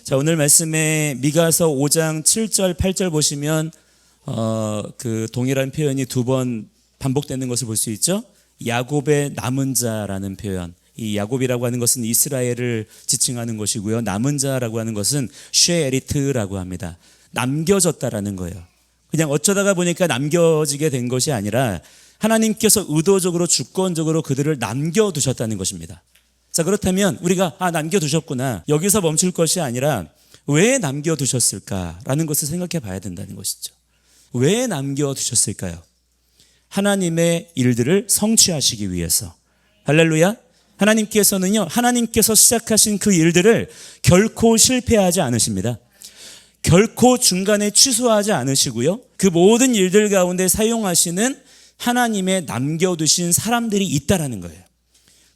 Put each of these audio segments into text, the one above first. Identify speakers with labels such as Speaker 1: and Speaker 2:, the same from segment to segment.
Speaker 1: 자, 오늘 말씀에 미가서 5장 7절, 8절 보시면 그 동일한 표현이 두 번 반복되는 것을 볼 수 있죠. 야곱의 남은 자라는 표현. 이 야곱이라고 하는 것은 이스라엘을 지칭하는 것이고요. 남은 자라고 하는 것은 쉐에리트라고 합니다. 남겨졌다라는 거예요. 그냥 어쩌다가 보니까 남겨지게 된 것이 아니라 하나님께서 의도적으로 주권적으로 그들을 남겨두셨다는 것입니다. 자, 그렇다면 우리가 남겨두셨구나, 여기서 멈출 것이 아니라 왜 남겨두셨을까라는 것을 생각해 봐야 된다는 것이죠. 왜 남겨두셨을까요? 하나님의 일들을 성취하시기 위해서. 할렐루야. 하나님께서는요, 하나님께서 시작하신 그 일들을 결코 실패하지 않으십니다. 결코 중간에 취소하지 않으시고요, 그 모든 일들 가운데 사용하시는 하나님의 남겨두신 사람들이 있다라는 거예요.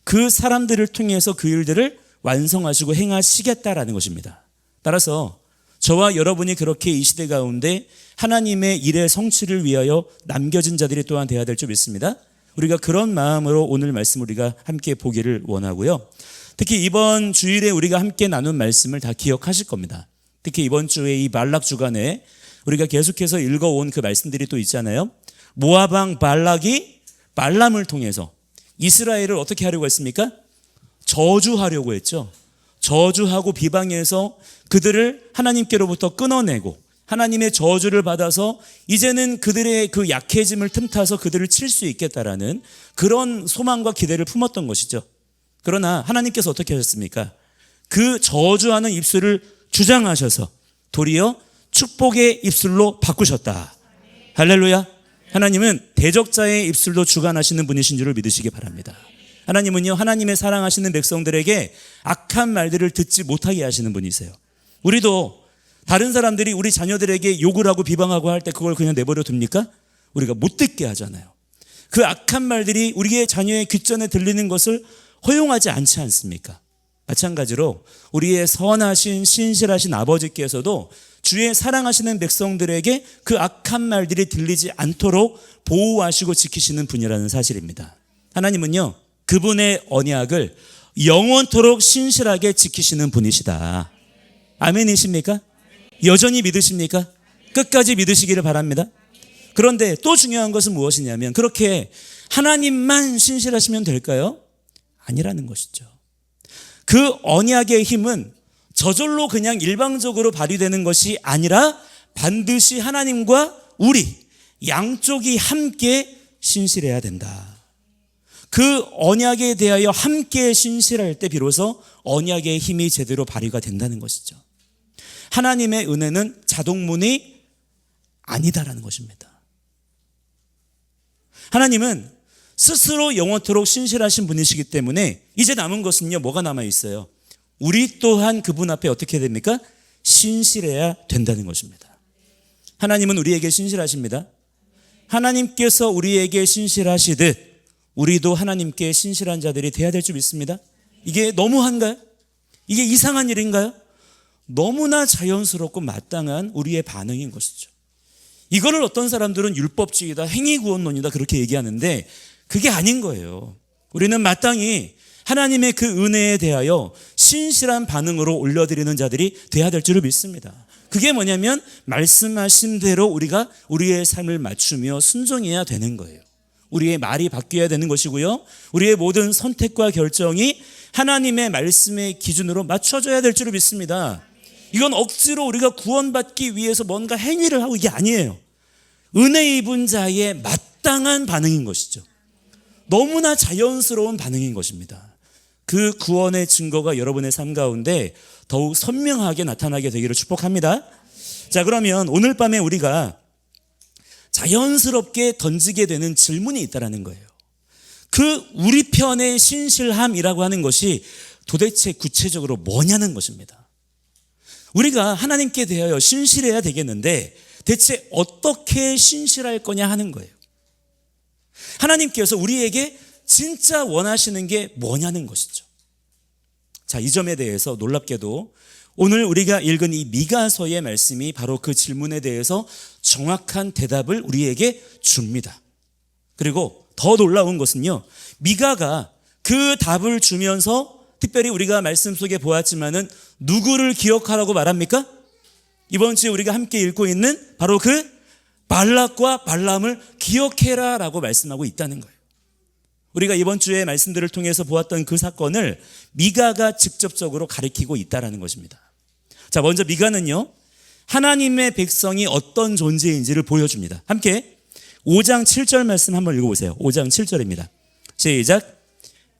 Speaker 1: 그 사람들을 통해서 그 일들을 완성하시고 행하시겠다라는 것입니다. 따라서 저와 여러분이 그렇게 이 시대 가운데 하나님의 일의 성취를 위하여 남겨진 자들이 또한 되어야 될 줄 믿습니다. 우리가 그런 마음으로 오늘 말씀 우리가 함께 보기를 원하고요. 특히 이번 주일에 우리가 함께 나눈 말씀을 다 기억하실 겁니다. 특히 이번 주에 이 말락 주간에 우리가 계속해서 읽어온 그 말씀들이 또 있잖아요. 모압 왕 발락이 발람을 통해서 이스라엘을 어떻게 하려고 했습니까? 저주하려고 했죠. 저주하고 비방해서 그들을 하나님께로부터 끊어내고 하나님의 저주를 받아서 이제는 그들의 그 약해짐을 틈타서 그들을 칠 수 있겠다라는 그런 소망과 기대를 품었던 것이죠. 그러나 하나님께서 어떻게 하셨습니까? 그 저주하는 입술을 주장하셔서 도리어 축복의 입술로 바꾸셨다. 할렐루야. 하나님은 대적자의 입술도 주관하시는 분이신 줄을 믿으시기 바랍니다. 하나님은요, 하나님의 사랑하시는 백성들에게 악한 말들을 듣지 못하게 하시는 분이세요. 우리도 다른 사람들이 우리 자녀들에게 욕을 하고 비방하고 할 때 그걸 그냥 내버려 둡니까? 우리가 못 듣게 하잖아요. 그 악한 말들이 우리의 자녀의 귓전에 들리는 것을 허용하지 않지 않습니까? 마찬가지로 우리의 선하신 신실하신 아버지께서도 주의 사랑하시는 백성들에게 그 악한 말들이 들리지 않도록 보호하시고 지키시는 분이라는 사실입니다. 하나님은요, 그분의 언약을 영원토록 신실하게 지키시는 분이시다. 아멘이십니까? 여전히 믿으십니까? 끝까지 믿으시기를 바랍니다. 그런데 또 중요한 것은 무엇이냐면, 그렇게 하나님만 신실하시면 될까요? 아니라는 것이죠. 그 언약의 힘은 저절로 그냥 일방적으로 발휘되는 것이 아니라 반드시 하나님과 우리 양쪽이 함께 신실해야 된다. 그 언약에 대하여 함께 신실할 때 비로소 언약의 힘이 제대로 발휘가 된다는 것이죠. 하나님의 은혜는 자동문이 아니다라는 것입니다. 하나님은 스스로 영원토록 신실하신 분이시기 때문에 이제 남은 것은요, 뭐가 남아 있어요? 우리 또한 그분 앞에 어떻게 됩니까? 신실해야 된다는 것입니다. 하나님은 우리에게 신실하십니다. 하나님께서 우리에게 신실하시듯 우리도 하나님께 신실한 자들이 돼야 될 줄 믿습니다. 이게 너무한가요? 이게 이상한 일인가요? 너무나 자연스럽고 마땅한 우리의 반응인 것이죠. 이거를 어떤 사람들은 율법주의다, 행위구원론이다 그렇게 얘기하는데 그게 아닌 거예요. 우리는 마땅히 하나님의 그 은혜에 대하여 신실한 반응으로 올려드리는 자들이 돼야 될 줄을 믿습니다. 그게 뭐냐면 말씀하신 대로 우리가 우리의 삶을 맞추며 순종해야 되는 거예요. 우리의 말이 바뀌어야 되는 것이고요, 우리의 모든 선택과 결정이 하나님의 말씀의 기준으로 맞춰져야 될 줄을 믿습니다. 이건 억지로 우리가 구원받기 위해서 뭔가 행위를 하고 이게 아니에요. 은혜 입은 자의 마땅한 반응인 것이죠. 너무나 자연스러운 반응인 것입니다. 그 구원의 증거가 여러분의 삶 가운데 더욱 선명하게 나타나게 되기를 축복합니다. 자, 그러면 오늘 밤에 우리가 자연스럽게 던지게 되는 질문이 있다는 거예요. 그 우리 편의 신실함이라고 하는 것이 도대체 구체적으로 뭐냐는 것입니다. 우리가 하나님께 대하여 신실해야 되겠는데 대체 어떻게 신실할 거냐 하는 거예요. 하나님께서 우리에게 진짜 원하시는 게 뭐냐는 것이죠. 자, 이 점에 대해서 놀랍게도 오늘 우리가 읽은 이 미가서의 말씀이 바로 그 질문에 대해서 정확한 대답을 우리에게 줍니다. 그리고 더 놀라운 것은요, 미가가 그 답을 주면서 특별히 우리가 말씀 속에 보았지만은 누구를 기억하라고 말합니까? 이번 주에 우리가 함께 읽고 있는 바로 그 발락과 발람을 기억해라라고 말씀하고 있다는 거예요. 우리가 이번 주에 말씀들을 통해서 보았던 그 사건을 미가가 직접적으로 가리키고 있다는 것입니다. 자, 먼저 미가는요, 하나님의 백성이 어떤 존재인지를 보여줍니다. 함께 5장 7절 말씀 한번 읽어보세요. 5장 7절입니다. 시작.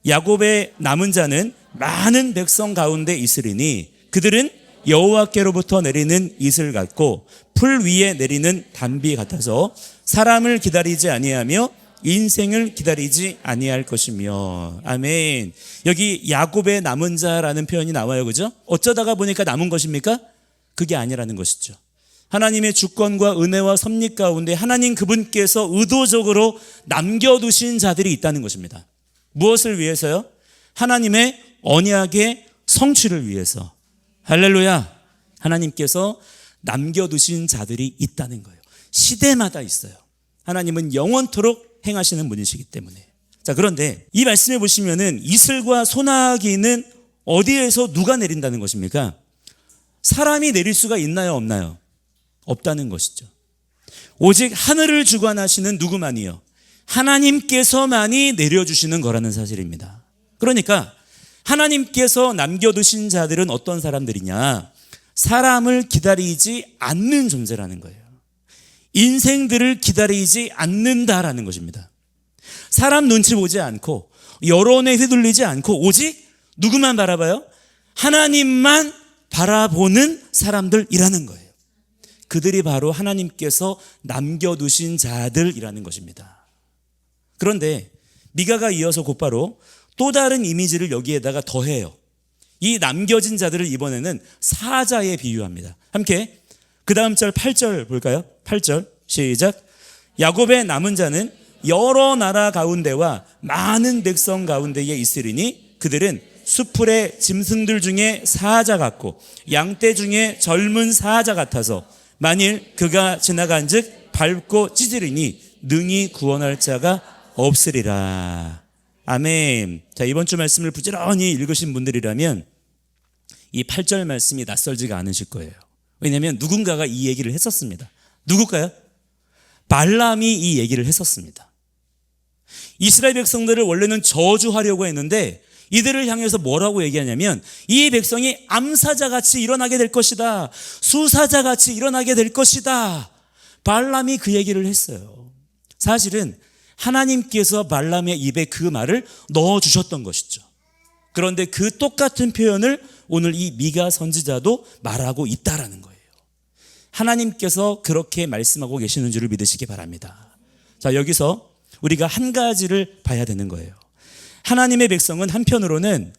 Speaker 1: 야곱의 남은 자는 많은 백성 가운데 있으리니 그들은 여호와께로부터 내리는 이슬 같고 풀 위에 내리는 단비 같아서 사람을 기다리지 아니하며 인생을 기다리지 아니할 것이며. 아멘. 여기 야곱의 남은 자라는 표현이 나와요. 그죠? 어쩌다가 보니까 남은 것입니까? 그게 아니라는 것이죠. 하나님의 주권과 은혜와 섭리 가운데 하나님 그분께서 의도적으로 남겨두신 자들이 있다는 것입니다. 무엇을 위해서요? 하나님의 언약의 성취를 위해서. 할렐루야. 하나님께서 남겨두신 자들이 있다는 거예요. 시대마다 있어요. 하나님은 영원토록 행하시는 분이시기 때문에. 자, 그런데 이 말씀에 보시면은 이슬과 소나기는 어디에서 누가 내린다는 것입니까? 사람이 내릴 수가 있나요, 없나요? 없다는 것이죠. 오직 하늘을 주관하시는 누구만이요? 하나님께서만이 내려주시는 거라는 사실입니다. 그러니까 하나님께서 남겨두신 자들은 어떤 사람들이냐? 사람을 기다리지 않는 존재라는 거예요. 인생들을 기다리지 않는다라는 것입니다. 사람 눈치 보지 않고 여론에 휘둘리지 않고 오직 누구만 바라봐요? 하나님만 바라보는 사람들이라는 거예요. 그들이 바로 하나님께서 남겨두신 자들이라는 것입니다. 그런데 미가가 이어서 곧바로 또 다른 이미지를 여기에다가 더해요. 이 남겨진 자들을 이번에는 사자에 비유합니다. 함께 그 다음 절 8절 볼까요? 8절 시작. 야곱의 남은 자는 여러 나라 가운데와 많은 백성 가운데에 있으리니 그들은 수풀의 짐승들 중에 사자 같고 양떼 중에 젊은 사자 같아서 만일 그가 지나간즉 밟고 찢으리니 능히 구원할 자가 없으리라. 아멘. 자, 이번 주 말씀을 부지런히 읽으신 분들이라면 이 8절 말씀이 낯설지가 않으실 거예요. 왜냐하면 누군가가 이 얘기를 했었습니다. 누굴까요? 발람이 이 얘기를 했었습니다. 이스라엘 백성들을 원래는 저주하려고 했는데 이들을 향해서 뭐라고 얘기하냐면 이 백성이 암사자같이 일어나게 될 것이다. 수사자같이 일어나게 될 것이다. 발람이 그 얘기를 했어요. 사실은 하나님께서 발람의 입에 그 말을 넣어주셨던 것이죠. 그런데 그 똑같은 표현을 오늘 이 미가 선지자도 말하고 있다라는 거예요. 하나님께서 그렇게 말씀하고 계시는 줄을 믿으시기 바랍니다. 자, 여기서 우리가 한 가지를 봐야 되는 거예요. 하나님의 백성은 한편으로는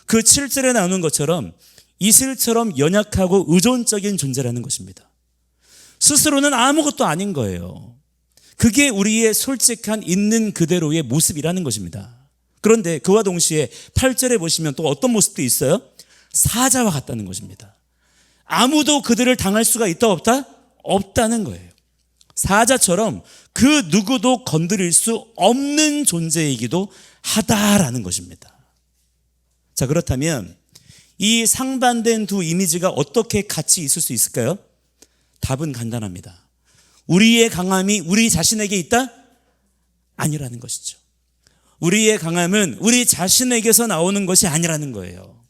Speaker 1: 그 7절에 나오는 것처럼 이슬처럼 연약하고 의존적인 존재라는 것입니다. 스스로는 아무것도 아닌 거예요. 그게 우리의 솔직한 있는 그대로의 모습이라는 것입니다. 그런데 그와 동시에 8절에 보시면 또 어떤 모습도 있어요? 사자와 같다는 것입니다. 아무도 그들을 당할 수가 있다 없다? 없다는 거예요. 사자처럼 그 누구도 건드릴 수 없는 존재이기도 하다라는 것입니다. 자, 그렇다면 이 상반된 두 이미지가 어떻게 같이 있을 수 있을까요? 답은 간단합니다. 우리의 강함이 우리 자신에게 있다? 아니라는 것이죠. 우리의 강함은 우리 자신에게서 나오는 것이 아니라는 거예요.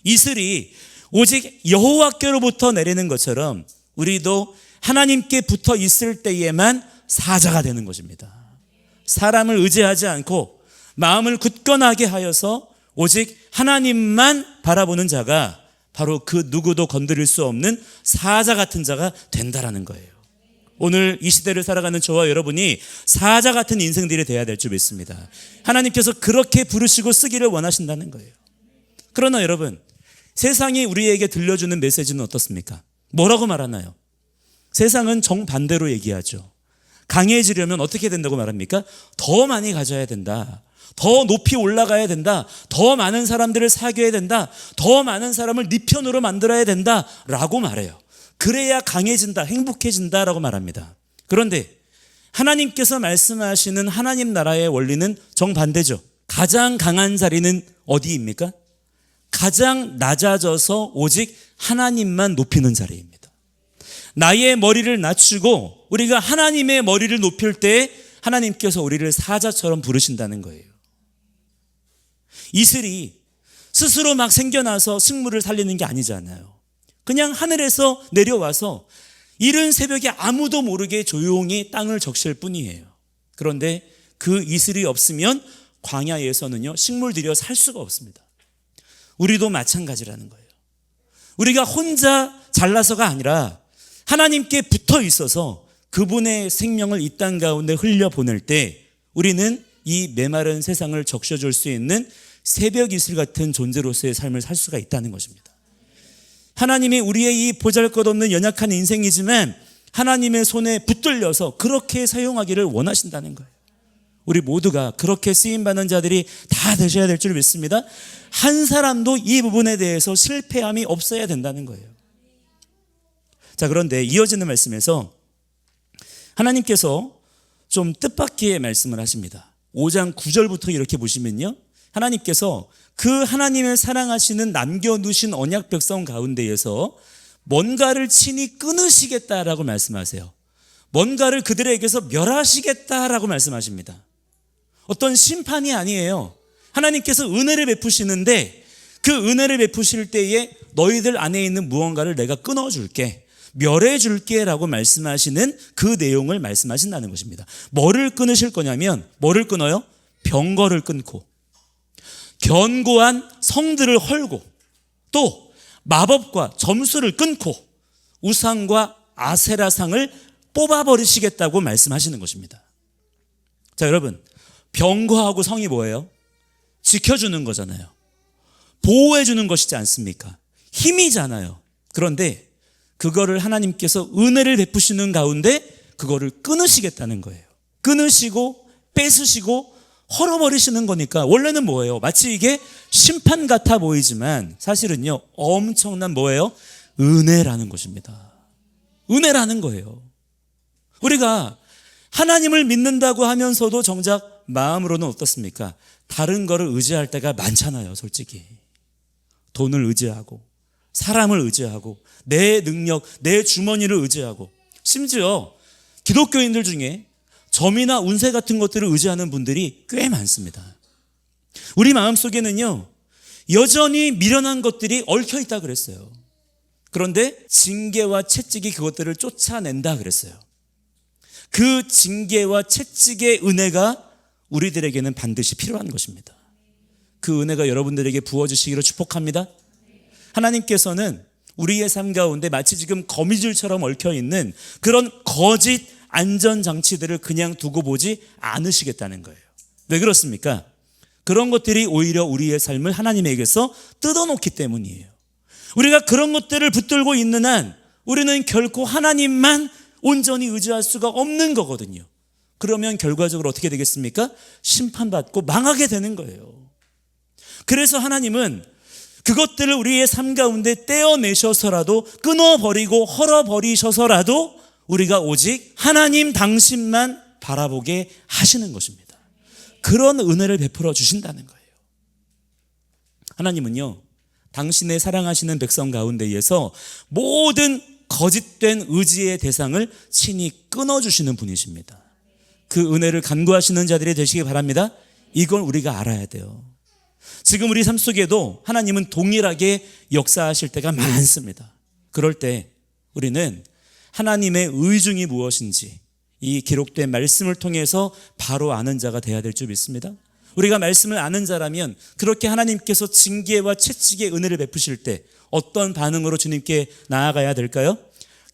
Speaker 1: 이슬이 오직 여호와께로부터 내리는 것처럼 우리도 하나님께 붙어 있을 때에만 사자가 되는 것입니다. 사람을 의지하지 않고 마음을 굳건하게 하여서 오직 하나님만 바라보는 자가 바로 그 누구도 건드릴 수 없는 사자 같은 자가 된다라는 거예요. 오늘 이 시대를 살아가는 저와 여러분이 사자 같은 인생들이 되어야 될 줄 믿습니다. 하나님께서 그렇게 부르시고 쓰기를 원하신다는 거예요. 그러나 여러분, 세상이 우리에게 들려주는 메시지는 어떻습니까? 뭐라고 말하나요? 세상은 정반대로 얘기하죠. 강해지려면 어떻게 된다고 말합니까? 더 많이 가져야 된다. 더 높이 올라가야 된다. 더 많은 사람들을 사귀어야 된다. 더 많은 사람을 네 편으로 만들어야 된다 라고 말해요. 그래야 강해진다, 행복해진다라고 말합니다. 그런데 하나님께서 말씀하시는 하나님 나라의 원리는 정반대죠. 가장 강한 자리는 어디입니까? 가장 낮아져서 오직 하나님만 높이는 자리입니다. 나의 머리를 낮추고 우리가 하나님의 머리를 높일 때 하나님께서 우리를 사자처럼 부르신다는 거예요. 이슬이 스스로 막 생겨나서 식물을 살리는 게 아니잖아요. 그냥 하늘에서 내려와서 이른 새벽에 아무도 모르게 조용히 땅을 적실 뿐이에요. 그런데 그 이슬이 없으면 광야에서는요, 식물들이 살 수가 없습니다. 우리도 마찬가지라는 거예요. 우리가 혼자 잘나서가 아니라 하나님께 붙어 있어서 그분의 생명을 이 땅 가운데 흘려보낼 때 우리는 이 메마른 세상을 적셔줄 수 있는 새벽 이슬 같은 존재로서의 삶을 살 수가 있다는 것입니다. 하나님이 우리의 이 보잘것없는 연약한 인생이지만 하나님의 손에 붙들려서 그렇게 사용하기를 원하신다는 거예요. 우리 모두가 그렇게 쓰임받는 자들이 다 되셔야 될 줄 믿습니다. 한 사람도 이 부분에 대해서 실패함이 없어야 된다는 거예요. 자, 그런데 이어지는 말씀에서 하나님께서 좀 뜻밖의 말씀을 하십니다. 5장 9절부터 이렇게 보시면요, 하나님께서 그 하나님을 사랑하시는 남겨두신 언약 백성 가운데에서 뭔가를 친히 끊으시겠다라고 말씀하세요. 뭔가를 그들에게서 멸하시겠다라고 말씀하십니다. 어떤 심판이 아니에요. 하나님께서 은혜를 베푸시는데 그 은혜를 베푸실 때에 너희들 안에 있는 무언가를 내가 끊어줄게, 멸해줄게 라고 말씀하시는 그 내용을 말씀하신다는 것입니다. 뭐를 끊으실 거냐면, 뭐를 끊어요? 병거를 끊고 견고한 성들을 헐고 또 마법과 점수를 끊고 우상과 아세라상을 뽑아버리시겠다고 말씀하시는 것입니다. 자, 여러분, 병거하고 성이 뭐예요? 지켜주는 거잖아요. 보호해주는 것이지 않습니까? 힘이잖아요. 그런데 그거를 하나님께서 은혜를 베푸시는 가운데 그거를 끊으시겠다는 거예요. 끊으시고 뺏으시고 헐어버리시는 거니까 원래는 뭐예요? 마치 이게 심판 같아 보이지만 사실은요, 엄청난 뭐예요? 은혜라는 것입니다. 은혜라는 거예요. 우리가 하나님을 믿는다고 하면서도 정작 마음으로는 어떻습니까? 다른 거를 의지할 때가 많잖아요, 솔직히. 돈을 의지하고 사람을 의지하고 내 능력, 내 주머니를 의지하고 심지어 기독교인들 중에 점이나 운세 같은 것들을 의지하는 분들이 꽤 많습니다. 우리 마음속에는요, 여전히 미련한 것들이 얽혀 있다 그랬어요. 그런데 징계와 채찍이 그것들을 쫓아낸다 그랬어요. 그 징계와 채찍의 은혜가 우리들에게는 반드시 필요한 것입니다. 그 은혜가 여러분들에게 부어지시기를 축복합니다. 하나님께서는 우리의 삶 가운데 마치 지금 거미줄처럼 얽혀있는 그런 거짓 안전장치들을 그냥 두고 보지 않으시겠다는 거예요. 왜 그렇습니까? 그런 것들이 오히려 우리의 삶을 하나님에게서 뜯어놓기 때문이에요. 우리가 그런 것들을 붙들고 있는 한 우리는 결코 하나님만 온전히 의지할 수가 없는 거거든요. 그러면 결과적으로 어떻게 되겠습니까? 심판받고 망하게 되는 거예요. 그래서 하나님은 그것들을 우리의 삶 가운데 떼어내셔서라도 끊어버리고 헐어버리셔서라도 우리가 오직 하나님 당신만 바라보게 하시는 것입니다. 그런 은혜를 베풀어 주신다는 거예요. 하나님은요, 당신의 사랑하시는 백성 가운데에서 모든 거짓된 의지의 대상을 친히 끊어주시는 분이십니다. 그 은혜를 간구하시는 자들이 되시기 바랍니다. 이걸 우리가 알아야 돼요. 지금 우리 삶 속에도 하나님은 동일하게 역사하실 때가 많습니다. 그럴 때 우리는 하나님의 의중이 무엇인지 이 기록된 말씀을 통해서 바로 아는 자가 되어야 될 줄 믿습니다. 우리가 말씀을 아는 자라면 그렇게 하나님께서 징계와 채찍의 은혜를 베푸실 때 어떤 반응으로 주님께 나아가야 될까요?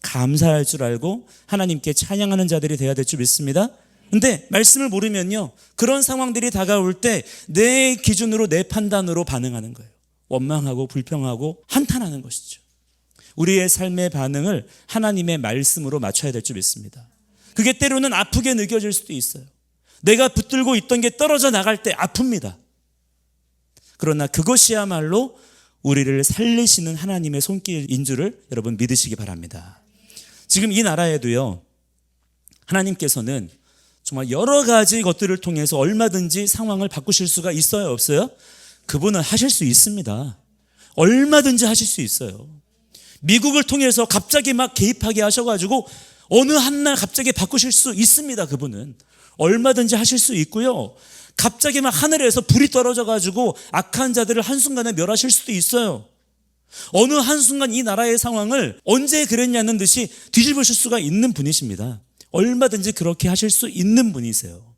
Speaker 1: 감사할 줄 알고 하나님께 찬양하는 자들이 되어야 될 줄 믿습니다. 근데 말씀을 모르면요, 그런 상황들이 다가올 때 내 기준으로, 내 판단으로 반응하는 거예요. 원망하고 불평하고 한탄하는 것이죠. 우리의 삶의 반응을 하나님의 말씀으로 맞춰야 될 줄 믿습니다. 그게 때로는 아프게 느껴질 수도 있어요. 내가 붙들고 있던 게 떨어져 나갈 때 아픕니다. 그러나 그것이야말로 우리를 살리시는 하나님의 손길인 줄을 여러분 믿으시기 바랍니다. 지금 이 나라에도요, 하나님께서는 정말 여러 가지 것들을 통해서 얼마든지 상황을 바꾸실 수가 있어요, 없어요? 그분은 하실 수 있습니다. 얼마든지 하실 수 있어요. 미국을 통해서 갑자기 막 개입하게 하셔가지고 어느 한날 갑자기 바꾸실 수 있습니다. 그분은 얼마든지 하실 수 있고요. 갑자기 막 하늘에서 불이 떨어져가지고 악한 자들을 한순간에 멸하실 수도 있어요. 어느 한순간 이 나라의 상황을 언제 그랬냐는 듯이 뒤집으실 수가 있는 분이십니다. 얼마든지 그렇게 하실 수 있는 분이세요.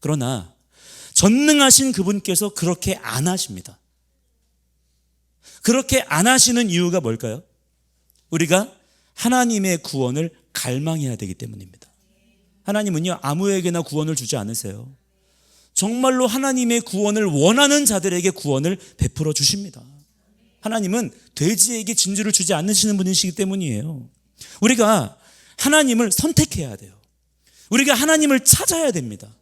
Speaker 1: 그러나 전능하신 그분께서 그렇게 안 하십니다. 그렇게 안 하시는 이유가 뭘까요? 우리가 하나님의 구원을 갈망해야 되기 때문입니다. 하나님은요, 아무에게나 구원을 주지 않으세요. 정말로 하나님의 구원을 원하는 자들에게 구원을 베풀어 주십니다. 하나님은 돼지에게 진주를 주지 않으시는 분이시기 때문이에요. 우리가 하나님을 선택해야 돼요. 우리가 하나님을 찾아야 됩니다.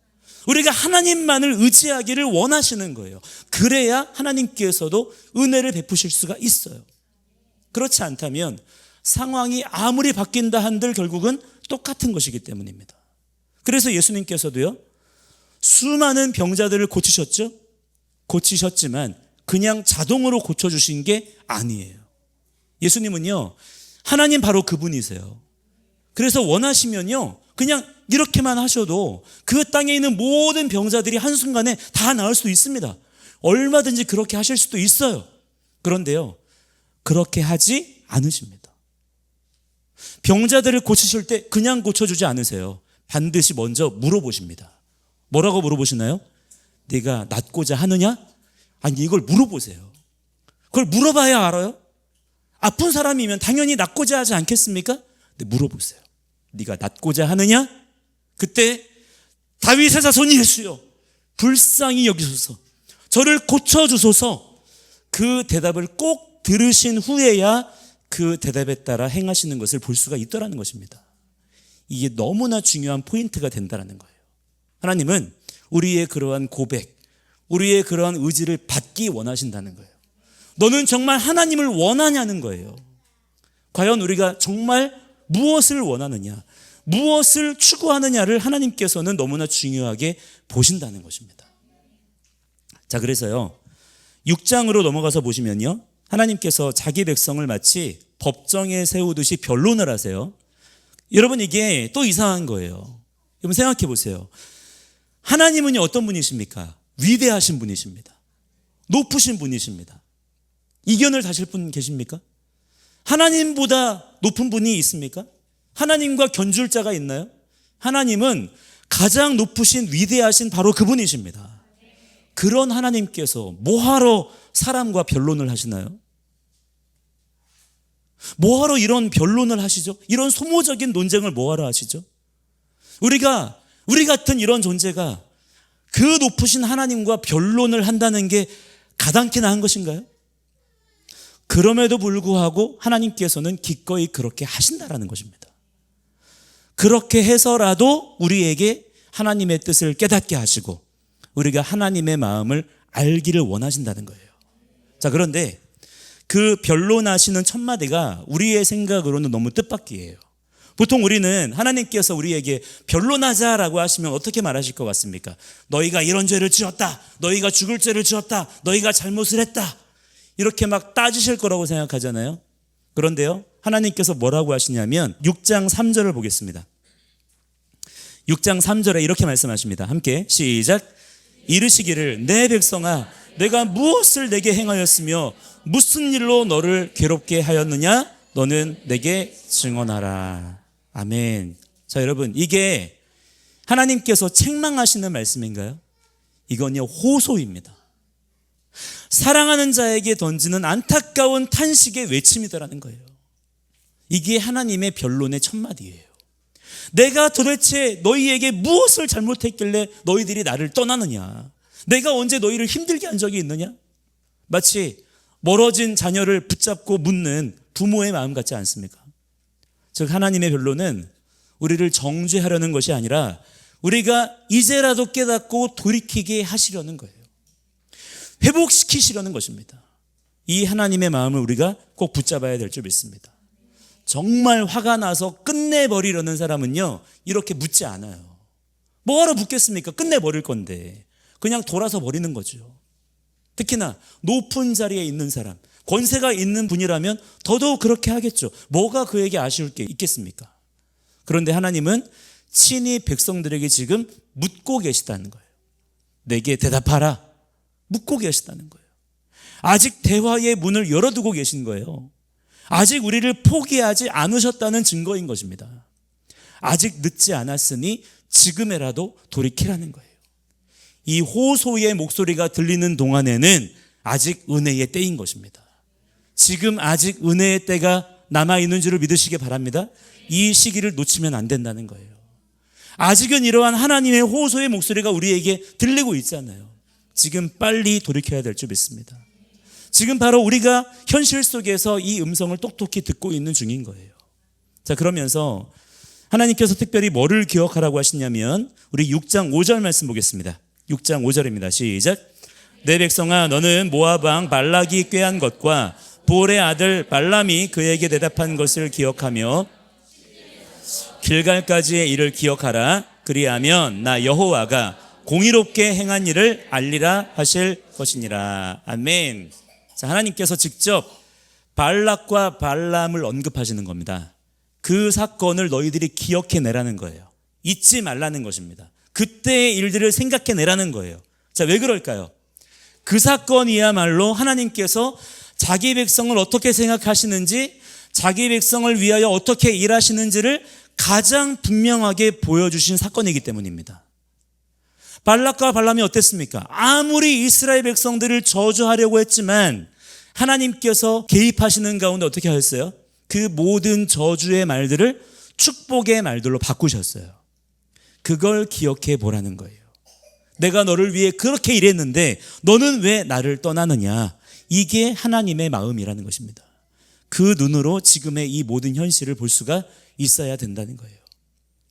Speaker 1: 우리가 하나님만을 의지하기를 원하시는 거예요. 그래야 하나님께서도 은혜를 베푸실 수가 있어요. 그렇지 않다면 상황이 아무리 바뀐다 한들 결국은 똑같은 것이기 때문입니다. 그래서 예수님께서도요, 수많은 병자들을 고치셨죠? 고치셨지만 그냥 자동으로 고쳐주신 게 아니에요. 예수님은요, 하나님 바로 그분이세요. 그래서 원하시면요, 그냥 이렇게만 하셔도 그 땅에 있는 모든 병자들이 한순간에 다 나을 수 있습니다. 얼마든지 그렇게 하실 수도 있어요. 그런데요, 그렇게 하지 않으십니다. 병자들을 고치실 때 그냥 고쳐주지 않으세요. 반드시 먼저 물어보십니다. 뭐라고 물어보시나요? 네가 낫고자 하느냐? 아니, 이걸 물어보세요. 그걸 물어봐야 알아요. 아픈 사람이면 당연히 낫고자 하지 않겠습니까? 근데 물어보세요. 네가 낫고자 하느냐? 그때 다윗의 자손 예수여, 불쌍히 여기소서, 저를 고쳐주소서. 그 대답을 꼭 들으신 후에야 그 대답에 따라 행하시는 것을 볼 수가 있더라는 것입니다. 이게 너무나 중요한 포인트가 된다는 거예요. 하나님은 우리의 그러한 고백, 우리의 그러한 의지를 받기 원하신다는 거예요. 너는 정말 하나님을 원하냐는 거예요. 과연 우리가 정말 무엇을 원하느냐, 무엇을 추구하느냐를 하나님께서는 너무나 중요하게 보신다는 것입니다. 자, 그래서요, 6장으로 넘어가서 보시면요, 하나님께서 자기 백성을 마치 법정에 세우듯이 변론을 하세요. 여러분, 이게 또 이상한 거예요. 여러분 생각해 보세요. 하나님은요, 어떤 분이십니까? 위대하신 분이십니다. 높으신 분이십니다. 이견을 다실 분 계십니까? 하나님보다 높은 분이 있습니까? 하나님과 견줄 자가 있나요? 하나님은 가장 높으신 위대하신 바로 그분이십니다. 그런 하나님께서 뭐하러 사람과 변론을 하시나요? 뭐하러 이런 변론을 하시죠? 이런 소모적인 논쟁을 뭐하러 하시죠? 우리 같은 이런 존재가 그 높으신 하나님과 변론을 한다는 게 가당키 나은 것인가요? 그럼에도 불구하고 하나님께서는 기꺼이 그렇게 하신다라는 것입니다. 그렇게 해서라도 우리에게 하나님의 뜻을 깨닫게 하시고 우리가 하나님의 마음을 알기를 원하신다는 거예요. 자, 그런데 그 변론하시는 첫 마디가 우리의 생각으로는 너무 뜻밖이에요. 보통 우리는 하나님께서 우리에게 변론하자라고 하시면 어떻게 말하실 것 같습니까? 너희가 이런 죄를 지었다, 너희가 죽을 죄를 지었다, 너희가 잘못을 했다, 이렇게 막 따지실 거라고 생각하잖아요. 그런데요, 하나님께서 뭐라고 하시냐면 6장 3절을 보겠습니다. 6장 3절에 이렇게 말씀하십니다. 함께 시작. 이르시기를 내 백성아, 내가 무엇을 내게 행하였으며 무슨 일로 너를 괴롭게 하였느냐? 너는 내게 증언하라. 아멘. 자, 여러분, 이게 하나님께서 책망하시는 말씀인가요? 이건요, 호소입니다. 사랑하는 자에게 던지는 안타까운 탄식의 외침이더라는 거예요. 이게 하나님의 변론의 첫 마디예요. 내가 도대체 너희에게 무엇을 잘못했길래 너희들이 나를 떠나느냐? 내가 언제 너희를 힘들게 한 적이 있느냐? 마치 멀어진 자녀를 붙잡고 묻는 부모의 마음 같지 않습니까? 즉, 하나님의 변론은 우리를 정죄하려는 것이 아니라 우리가 이제라도 깨닫고 돌이키게 하시려는 거예요. 회복시키시려는 것입니다. 이 하나님의 마음을 우리가 꼭 붙잡아야 될 줄 믿습니다. 정말 화가 나서 끝내버리려는 사람은요, 이렇게 묻지 않아요. 뭐하러 묻겠습니까? 끝내버릴 건데 그냥 돌아서 버리는 거죠. 특히나 높은 자리에 있는 사람, 권세가 있는 분이라면 더더욱 그렇게 하겠죠. 뭐가 그에게 아쉬울 게 있겠습니까? 그런데 하나님은 친히 백성들에게 지금 묻고 계시다는 거예요. 내게 대답하라. 묻고 계시다는 거예요. 아직 대화의 문을 열어두고 계신 거예요. 아직 우리를 포기하지 않으셨다는 증거인 것입니다. 아직 늦지 않았으니 지금이라도 돌이키라는 거예요. 이 호소의 목소리가 들리는 동안에는 아직 은혜의 때인 것입니다. 지금 아직 은혜의 때가 남아있는 줄을 믿으시기 바랍니다. 이 시기를 놓치면 안 된다는 거예요. 아직은 이러한 하나님의 호소의 목소리가 우리에게 들리고 있잖아요. 지금 빨리 돌이켜야 될 줄 믿습니다. 지금 바로 우리가 현실 속에서 이 음성을 똑똑히 듣고 있는 중인 거예요. 자, 그러면서 하나님께서 특별히 뭐를 기억하라고 하시냐면 우리 6장 5절 말씀 보겠습니다. 6장 5절입니다. 시작. 내 백성아, 너는 모압 왕 발락이 꾀한 것과 보올의 아들 발람이 그에게 대답한 것을 기억하며 길갈까지의 일을 기억하라. 그리하면 나 여호와가 공의롭게 행한 일을 알리라 하실 것이니라. 아멘. 자, 하나님께서 직접 발락과 발람을 언급하시는 겁니다. 그 사건을 너희들이 기억해내라는 거예요. 잊지 말라는 것입니다. 그때의 일들을 생각해내라는 거예요. 자, 왜 그럴까요? 그 사건이야말로 하나님께서 자기 백성을 어떻게 생각하시는지, 자기 백성을 위하여 어떻게 일하시는지를 가장 분명하게 보여주신 사건이기 때문입니다. 발락과 발람이 어땠습니까? 아무리 이스라엘 백성들을 저주하려고 했지만 하나님께서 개입하시는 가운데 어떻게 하셨어요? 그 모든 저주의 말들을 축복의 말들로 바꾸셨어요. 그걸 기억해 보라는 거예요. 내가 너를 위해 그렇게 일했는데 너는 왜 나를 떠나느냐? 이게 하나님의 마음이라는 것입니다. 그 눈으로 지금의 이 모든 현실을 볼 수가 있어야 된다는 거예요.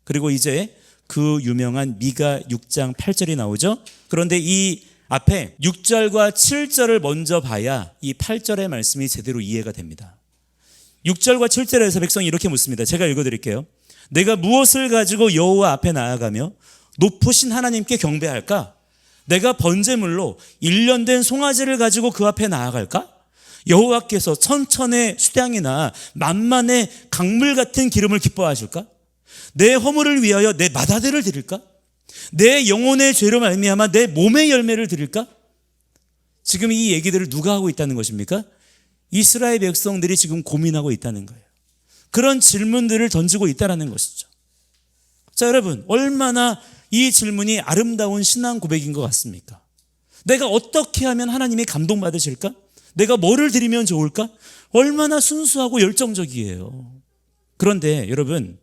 Speaker 1: 그리고 이제 그 유명한 미가 6장 8절이 나오죠. 그런데 이 앞에 6절과 7절을 먼저 봐야 이 8절의 말씀이 제대로 이해가 됩니다. 6절과 7절에서 백성이 이렇게 묻습니다. 제가 읽어드릴게요. 내가 무엇을 가지고 여호와 앞에 나아가며 높으신 하나님께 경배할까? 내가 번제물로 1년 된 송아지를 가지고 그 앞에 나아갈까? 여호와께서 천천의 수량이나 만만의 강물 같은 기름을 기뻐하실까? 내 허물을 위하여 내 맏아들을 드릴까? 내 영혼의 죄로 말미암아 내 몸의 열매를 드릴까? 지금 이 얘기들을 누가 하고 있다는 것입니까? 이스라엘 백성들이 지금 고민하고 있다는 거예요. 그런 질문들을 던지고 있다는 것이죠. 자, 여러분, 얼마나 이 질문이 아름다운 신앙 고백인 것 같습니까? 내가 어떻게 하면 하나님이 감동받으실까? 내가 뭐를 드리면 좋을까? 얼마나 순수하고 열정적이에요. 그런데 여러분,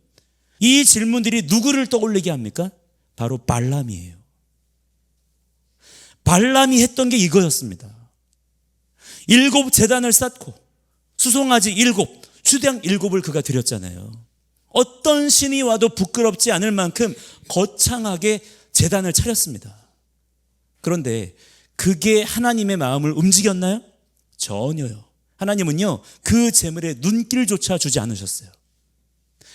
Speaker 1: 이 질문들이 누구를 떠올리게 합니까? 바로 발람이에요. 발람이 했던 게 이거였습니다. 7 제단을 쌓고 수송아지 7, 수량 7을 그가 드렸잖아요. 어떤 신이 와도 부끄럽지 않을 만큼 거창하게 제단을 차렸습니다. 그런데 그게 하나님의 마음을 움직였나요? 전혀요. 하나님은요, 그 제물에 눈길조차 주지 않으셨어요.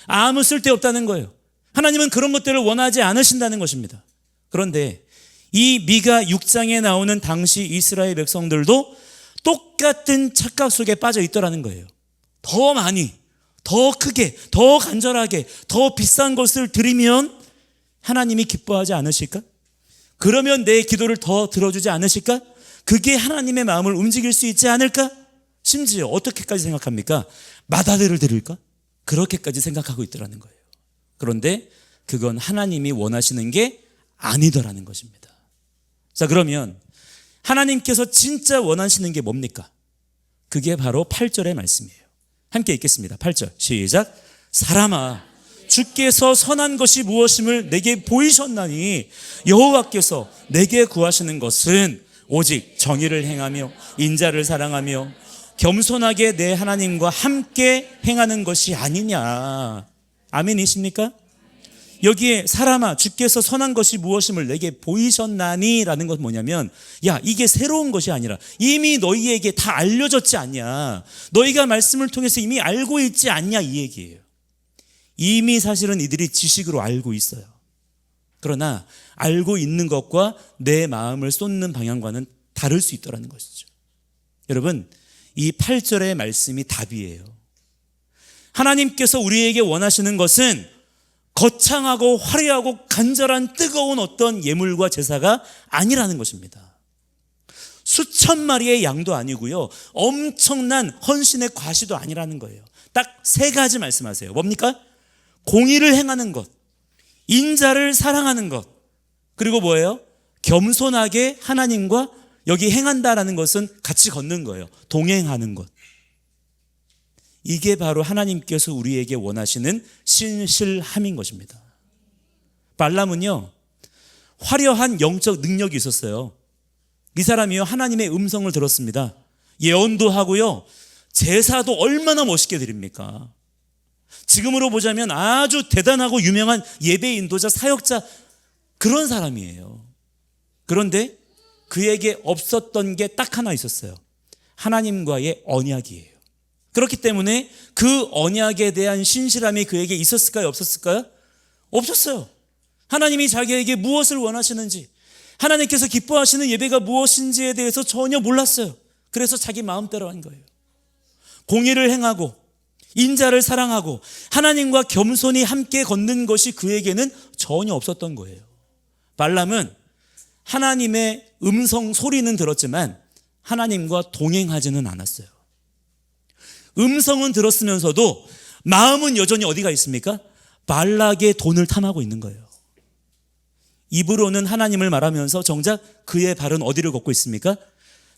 Speaker 1: 아무 쓸데없다는 거예요. 하나님은 그런 것들을 원하지 않으신다는 것입니다. 그런데 이 미가 6장에 나오는 당시 이스라엘 백성들도 똑같은 착각 속에 빠져 있더라는 거예요. 더 많이, 더 크게, 더 간절하게, 더 비싼 것을 드리면 하나님이 기뻐하지 않으실까? 그러면 내 기도를 더 들어주지 않으실까? 그게 하나님의 마음을 움직일 수 있지 않을까? 심지어 어떻게까지 생각합니까? 맏아들을 드릴까? 그렇게까지 생각하고 있더라는 거예요. 그런데 그건 하나님이 원하시는 게 아니더라는 것입니다. 자, 그러면 하나님께서 진짜 원하시는 게 뭡니까? 그게 바로 8절의 말씀이에요. 함께 읽겠습니다. 8절 시작. 사람아, 주께서 선한 것이 무엇임을 내게 보이셨나니 여호와께서 내게 구하시는 것은 오직 정의를 행하며 인자를 사랑하며 겸손하게 내 하나님과 함께 행하는 것이 아니냐. 아멘이십니까? 여기에 사람아, 주께서 선한 것이 무엇임을 내게 보이셨나니 라는 것은 뭐냐면, 야, 이게 새로운 것이 아니라 이미 너희에게 다 알려졌지 않냐, 너희가 말씀을 통해서 이미 알고 있지 않냐, 이 얘기예요. 이미 사실은 이들이 지식으로 알고 있어요. 그러나 알고 있는 것과 내 마음을 쏟는 방향과는 다를 수 있다는 것이죠. 여러분, 이 8절의 말씀이 답이에요. 하나님께서 우리에게 원하시는 것은 거창하고 화려하고 간절한 뜨거운 어떤 예물과 제사가 아니라는 것입니다. 수천 마리의 양도 아니고요, 엄청난 헌신의 과시도 아니라는 거예요. 딱 세 가지 말씀하세요. 뭡니까? 공의를 행하는 것, 인자를 사랑하는 것, 그리고 뭐예요? 겸손하게 하나님과 여기 행한다라는 것은 같이 걷는 거예요. 동행하는 것. 이게 바로 하나님께서 우리에게 원하시는 신실함인 것입니다. 발람은요, 화려한 영적 능력이 있었어요. 이 사람이요, 하나님의 음성을 들었습니다. 예언도 하고요, 제사도 얼마나 멋있게 드립니까? 지금으로 보자면 아주 대단하고 유명한 예배 인도자, 사역자, 그런 사람이에요. 그런데 그에게 없었던 게 딱 하나 있었어요. 하나님과의 언약이에요. 그렇기 때문에 그 언약에 대한 신실함이 그에게 있었을까요? 없었을까요? 없었어요. 하나님이 자기에게 무엇을 원하시는지, 하나님께서 기뻐하시는 예배가 무엇인지에 대해서 전혀 몰랐어요. 그래서 자기 마음대로 한 거예요. 공의를 행하고 인자를 사랑하고 하나님과 겸손히 함께 걷는 것이 그에게는 전혀 없었던 거예요. 발람은 하나님의 음성 소리는 들었지만 하나님과 동행하지는 않았어요. 음성은 들었으면서도 마음은 여전히 어디가 있습니까? 발락의 돈을 탐하고 있는 거예요. 입으로는 하나님을 말하면서 정작 그의 발은 어디를 걷고 있습니까?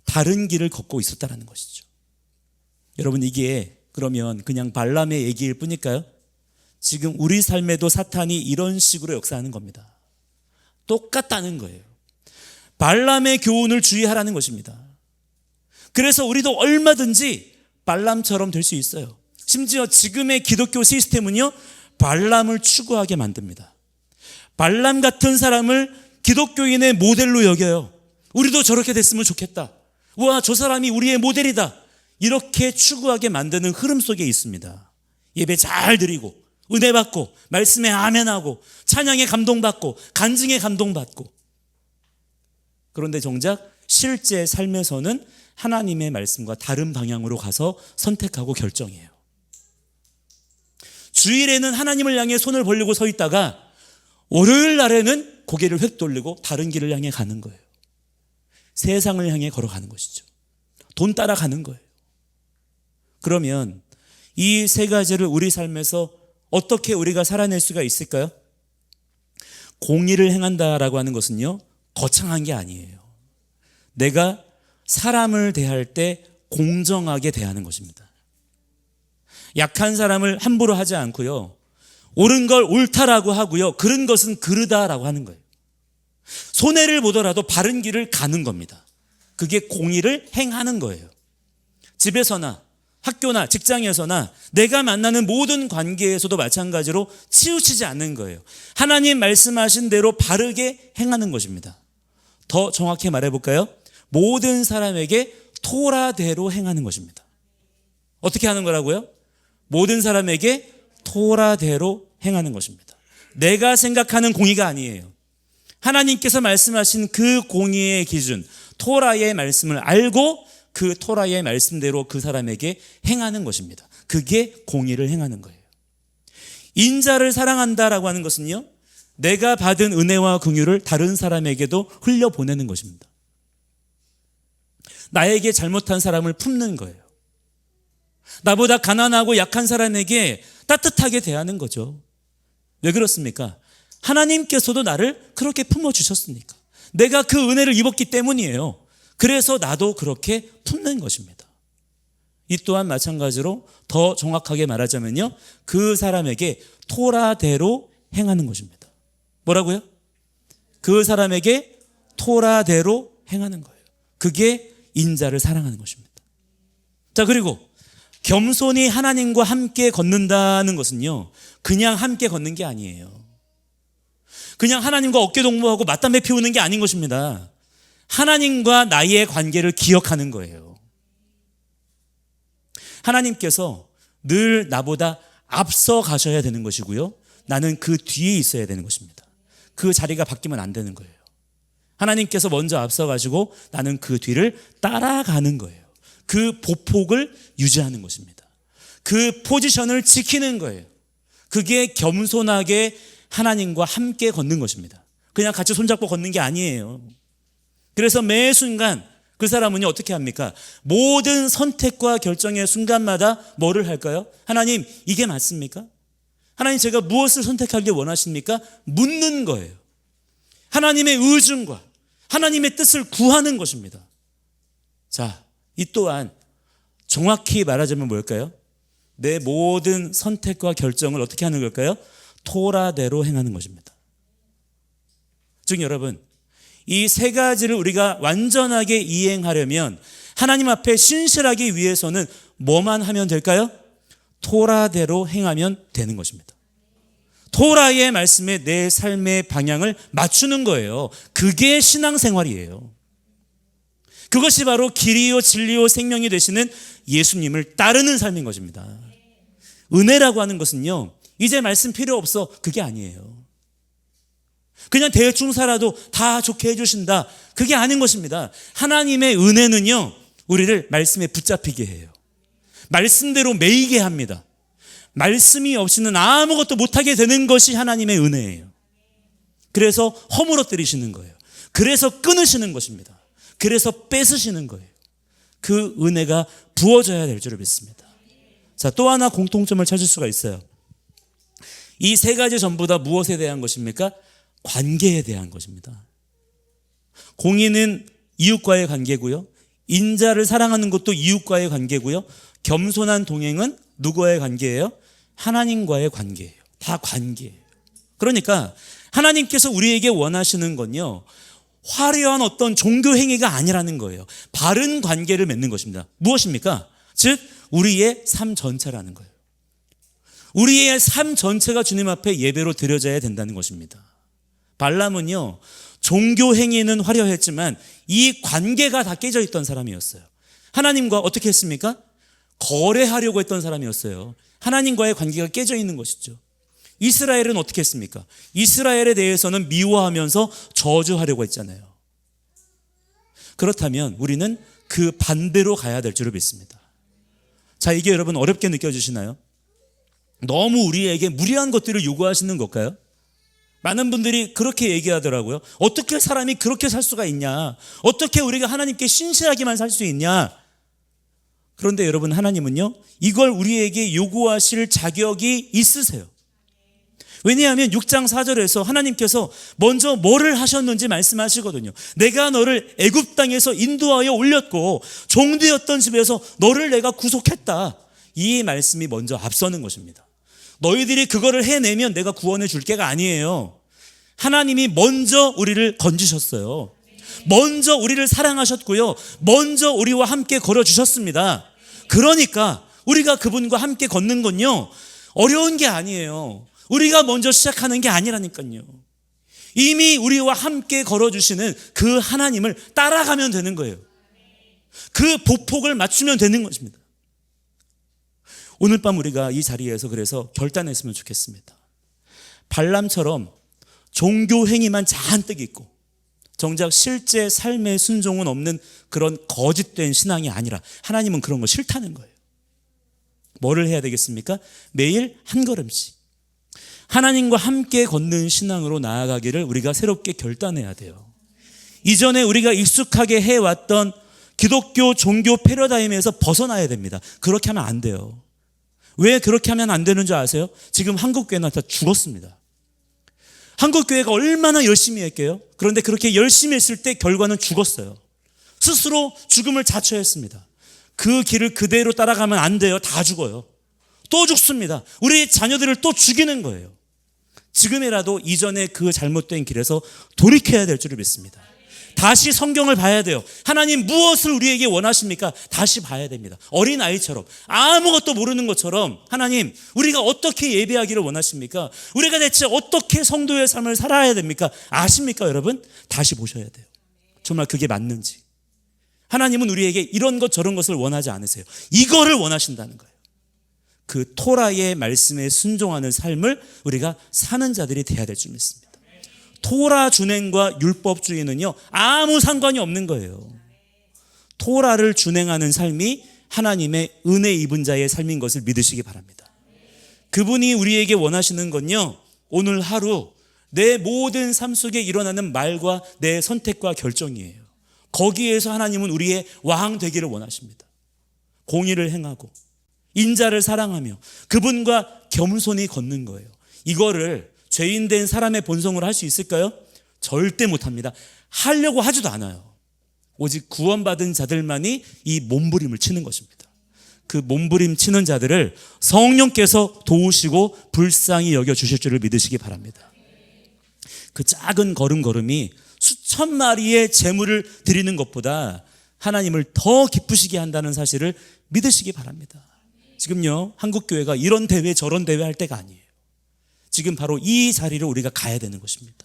Speaker 1: 다른 길을 걷고 있었다는 것이죠. 여러분, 이게 그러면 그냥 발람의 얘기일 뿐일까요? 지금 우리 삶에도 사탄이 이런 식으로 역사하는 겁니다. 똑같다는 거예요. 발람의 교훈을 주의하라는 것입니다. 그래서 우리도 얼마든지 발람처럼 될 수 있어요. 심지어 지금의 기독교 시스템은요, 발람을 추구하게 만듭니다. 발람 같은 사람을 기독교인의 모델로 여겨요. 우리도 저렇게 됐으면 좋겠다. 와, 저 사람이 우리의 모델이다. 이렇게 추구하게 만드는 흐름 속에 있습니다. 예배 잘 드리고 은혜 받고 말씀에 아멘하고 찬양에 감동받고 간증에 감동받고, 그런데 정작 실제 삶에서는 하나님의 말씀과 다른 방향으로 가서 선택하고 결정해요. 주일에는 하나님을 향해 손을 벌리고 서 있다가 월요일 날에는 고개를 획 돌리고 다른 길을 향해 가는 거예요. 세상을 향해 걸어가는 것이죠. 돈 따라가는 거예요. 그러면 이 세 가지를 우리 삶에서 어떻게 우리가 살아낼 수가 있을까요? 공의를 행한다라고 하는 것은요, 거창한 게 아니에요. 내가 사람을 대할 때 공정하게 대하는 것입니다. 약한 사람을 함부로 하지 않고요, 옳은 걸 옳다라고 하고요, 그른 것은 그르다라고 하는 거예요. 손해를 보더라도 바른 길을 가는 겁니다. 그게 공의를 행하는 거예요. 집에서나 학교나 직장에서나 내가 만나는 모든 관계에서도 마찬가지로 치우치지 않는 거예요. 하나님 말씀하신 대로 바르게 행하는 것입니다. 더 정확히 말해볼까요? 모든 사람에게 토라대로 행하는 것입니다. 어떻게 하는 거라고요? 모든 사람에게 토라대로 행하는 것입니다. 내가 생각하는 공의가 아니에요. 하나님께서 말씀하신 그 공의의 기준, 토라의 말씀을 알고 그 토라의 말씀대로 그 사람에게 행하는 것입니다. 그게 공의를 행하는 거예요. 인자를 사랑한다라고 하는 것은요, 내가 받은 은혜와 긍휼을 다른 사람에게도 흘려보내는 것입니다. 나에게 잘못한 사람을 품는 거예요. 나보다 가난하고 약한 사람에게 따뜻하게 대하는 거죠. 왜 그렇습니까? 하나님께서도 나를 그렇게 품어주셨으니까. 내가 그 은혜를 입었기 때문이에요. 그래서 나도 그렇게 품는 것입니다. 이 또한 마찬가지로 더 정확하게 말하자면요, 그 사람에게 토라대로 행하는 것입니다. 뭐라고요? 그 사람에게 토라대로 행하는 거예요. 그게 인자를 사랑하는 것입니다. 자, 그리고 겸손히 하나님과 함께 걷는다는 것은요, 그냥 함께 걷는 게 아니에요. 그냥 하나님과 어깨동무하고 맞담배 피우는 게 아닌 것입니다. 하나님과 나의 관계를 기억하는 거예요. 하나님께서 늘 나보다 앞서 가셔야 되는 것이고요, 나는 그 뒤에 있어야 되는 것입니다. 그 자리가 바뀌면 안 되는 거예요. 하나님께서 먼저 앞서 가시고 나는 그 뒤를 따라가는 거예요. 그 보폭을 유지하는 것입니다. 그 포지션을 지키는 거예요. 그게 겸손하게 하나님과 함께 걷는 것입니다. 그냥 같이 손잡고 걷는 게 아니에요. 그래서 매 순간 그 사람은요 어떻게 합니까? 모든 선택과 결정의 순간마다 뭐를 할까요? 하나님, 이게 맞습니까? 하나님, 제가 무엇을 선택하길 원하십니까? 묻는 거예요. 하나님의 의중과 하나님의 뜻을 구하는 것입니다. 자, 이 또한 정확히 말하자면 뭘까요? 내 모든 선택과 결정을 어떻게 하는 걸까요? 토라대로 행하는 것입니다. 즉 여러분, 이 세 가지를 우리가 완전하게 이행하려면 하나님 앞에 신실하기 위해서는 뭐만 하면 될까요? 토라대로 행하면 되는 것입니다. 토라의 말씀에 내 삶의 방향을 맞추는 거예요. 그게 신앙생활이에요. 그것이 바로 길이요 진리요 생명이 되시는 예수님을 따르는 삶인 것입니다. 은혜라고 하는 것은요, 이제 말씀 필요 없어, 그게 아니에요. 그냥 대충 살아도 다 좋게 해주신다, 그게 아닌 것입니다. 하나님의 은혜는요 우리를 말씀에 붙잡히게 해요. 말씀대로 매이게 합니다. 말씀이 없이는 아무것도 못하게 되는 것이 하나님의 은혜예요. 그래서 허물어뜨리시는 거예요. 그래서 끊으시는 것입니다. 그래서 뺏으시는 거예요. 그 은혜가 부어져야 될 줄을 믿습니다. 자, 또 하나 공통점을 찾을 수가 있어요. 이 세 가지 전부 다 무엇에 대한 것입니까? 관계에 대한 것입니다. 공의는 이웃과의 관계고요, 인자를 사랑하는 것도 이웃과의 관계고요, 겸손한 동행은 누구와의 관계예요? 하나님과의 관계예요. 다 관계예요. 그러니까 하나님께서 우리에게 원하시는 건요, 화려한 어떤 종교 행위가 아니라는 거예요. 바른 관계를 맺는 것입니다. 무엇입니까? 즉 우리의 삶 전체라는 거예요. 우리의 삶 전체가 주님 앞에 예배로 드려져야 된다는 것입니다. 발람은요 종교 행위는 화려했지만 이 관계가 다 깨져 있던 사람이었어요. 하나님과 어떻게 했습니까? 거래하려고 했던 사람이었어요. 하나님과의 관계가 깨져 있는 것이죠. 이스라엘은 어떻게 했습니까? 이스라엘에 대해서는 미워하면서 저주하려고 했잖아요. 그렇다면 우리는 그 반대로 가야 될 줄을 믿습니다. 자, 이게 여러분 어렵게 느껴지시나요? 너무 우리에게 무리한 것들을 요구하시는 걸까요? 많은 분들이 그렇게 얘기하더라고요. 어떻게 사람이 그렇게 살 수가 있냐? 어떻게 우리가 하나님께 신실하게만 살 수 있냐? 그런데 여러분, 하나님은요 이걸 우리에게 요구하실 자격이 있으세요. 왜냐하면 6장 4절에서 하나님께서 먼저 뭐를 하셨는지 말씀하시거든요. 내가 너를 애굽 땅에서 인도하여 올렸고 종되었던 집에서 너를 내가 구속했다. 이 말씀이 먼저 앞서는 것입니다. 너희들이 그거를 해내면 내가 구원해 줄 게가 아니에요. 하나님이 먼저 우리를 건지셨어요. 먼저 우리를 사랑하셨고요, 먼저 우리와 함께 걸어주셨습니다. 그러니까 우리가 그분과 함께 걷는 건요 어려운 게 아니에요. 우리가 먼저 시작하는 게 아니라니까요. 이미 우리와 함께 걸어주시는 그 하나님을 따라가면 되는 거예요. 그 보폭을 맞추면 되는 것입니다. 오늘 밤 우리가 이 자리에서 그래서 결단했으면 좋겠습니다. 발람처럼 종교 행위만 잔뜩 있고 정작 실제 삶의 순종은 없는 그런 거짓된 신앙이 아니라 하나님은 그런 거 싫다는 거예요. 뭐를 해야 되겠습니까? 매일 한 걸음씩 하나님과 함께 걷는 신앙으로 나아가기를 우리가 새롭게 결단해야 돼요. 이전에 우리가 익숙하게 해왔던 기독교 종교 패러다임에서 벗어나야 됩니다. 그렇게 하면 안 돼요. 왜 그렇게 하면 안 되는 줄 아세요? 지금 한국교회는 다 죽었습니다. 한국교회가 얼마나 열심히 했게요? 그런데 그렇게 열심히 했을 때 결과는 죽었어요. 스스로 죽음을 자처했습니다. 그 길을 그대로 따라가면 안 돼요. 다 죽어요. 또 죽습니다. 우리 자녀들을 또 죽이는 거예요. 지금이라도 이전에 그 잘못된 길에서 돌이켜야 될 줄을 믿습니다. 다시 성경을 봐야 돼요. 하나님 무엇을 우리에게 원하십니까? 다시 봐야 됩니다. 어린아이처럼 아무것도 모르는 것처럼 하나님 우리가 어떻게 예배하기를 원하십니까? 우리가 대체 어떻게 성도의 삶을 살아야 됩니까? 아십니까 여러분? 다시 보셔야 돼요. 정말 그게 맞는지. 하나님은 우리에게 이런 것 저런 것을 원하지 않으세요. 이거를 원하신다는 거예요. 그 토라의 말씀에 순종하는 삶을 우리가 사는 자들이 돼야 될 줄 믿습니다. 토라 준행과 율법주의는요 아무 상관이 없는 거예요. 토라를 준행하는 삶이 하나님의 은혜 입은 자의 삶인 것을 믿으시기 바랍니다. 그분이 우리에게 원하시는 건요, 오늘 하루 내 모든 삶 속에 일어나는 말과 내 선택과 결정이에요. 거기에서 하나님은 우리의 왕 되기를 원하십니다. 공의를 행하고 인자를 사랑하며 그분과 겸손히 걷는 거예요. 이거를 죄인된 사람의 본성으로 할 수 있을까요? 절대 못합니다. 하려고 하지도 않아요. 오직 구원받은 자들만이 이 몸부림을 치는 것입니다. 그 몸부림 치는 자들을 성령께서 도우시고 불쌍히 여겨주실 줄을 믿으시기 바랍니다. 그 작은 걸음걸음이 수천 마리의 제물을 드리는 것보다 하나님을 더 기쁘시게 한다는 사실을 믿으시기 바랍니다. 지금요, 한국교회가 이런 대회 저런 대회 할 때가 아니에요. 지금 바로 이 자리를 우리가 가야 되는 것입니다.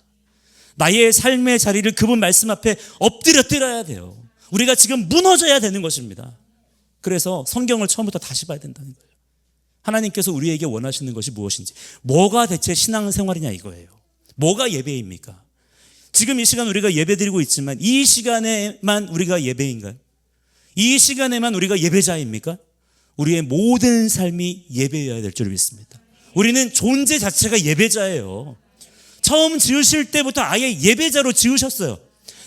Speaker 1: 나의 삶의 자리를 그분 말씀 앞에 엎드려야 돼요. 우리가 지금 무너져야 되는 것입니다. 그래서 성경을 처음부터 다시 봐야 된다는 거예요. 하나님께서 우리에게 원하시는 것이 무엇인지, 뭐가 대체 신앙생활이냐 이거예요. 뭐가 예배입니까? 지금 이 시간 우리가 예배드리고 있지만 이 시간에만 우리가 예배인가요? 이 시간에만 우리가 예배자입니까? 우리의 모든 삶이 예배여야 될 줄 믿습니다. 우리는 존재 자체가 예배자예요. 처음 지으실 때부터 아예 예배자로 지으셨어요.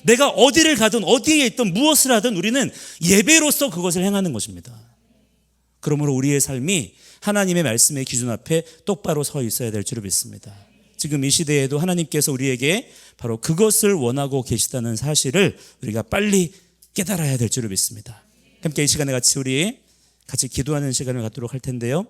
Speaker 1: 내가 어디를 가든 어디에 있든 무엇을 하든 우리는 예배로서 그것을 행하는 것입니다. 그러므로 우리의 삶이 하나님의 말씀의 기준 앞에 똑바로 서 있어야 될 줄 믿습니다. 지금 이 시대에도 하나님께서 우리에게 바로 그것을 원하고 계시다는 사실을 우리가 빨리 깨달아야 될 줄 믿습니다. 함께 이 시간에 우리 같이 기도하는 시간을 갖도록 할 텐데요.